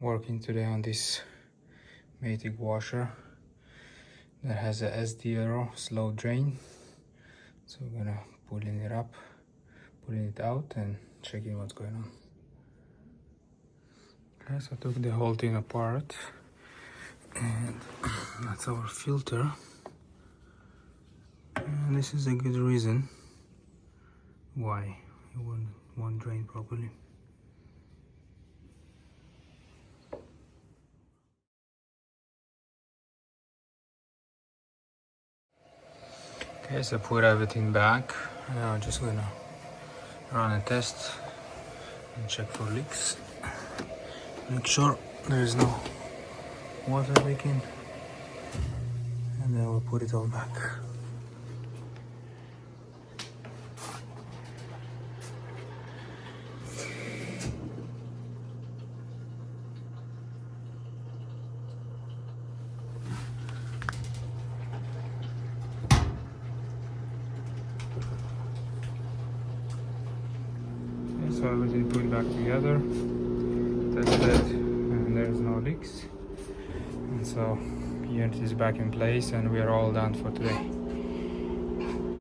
Working today on this Maytag washer that has a SDRO slow drain. So we're gonna pulling it up, pulling it out and checking what's going on. Okay, so I took the whole thing apart and that's our filter. And this is a good reason why it won't drain properly. Okay, so put everything back. Now I'm just gonna run a test and check for leaks. Make sure there is no water leaking, and then we'll put it all back. So everything put back together, tested, and there's no leaks. And so unit is back in place and we are all done for today.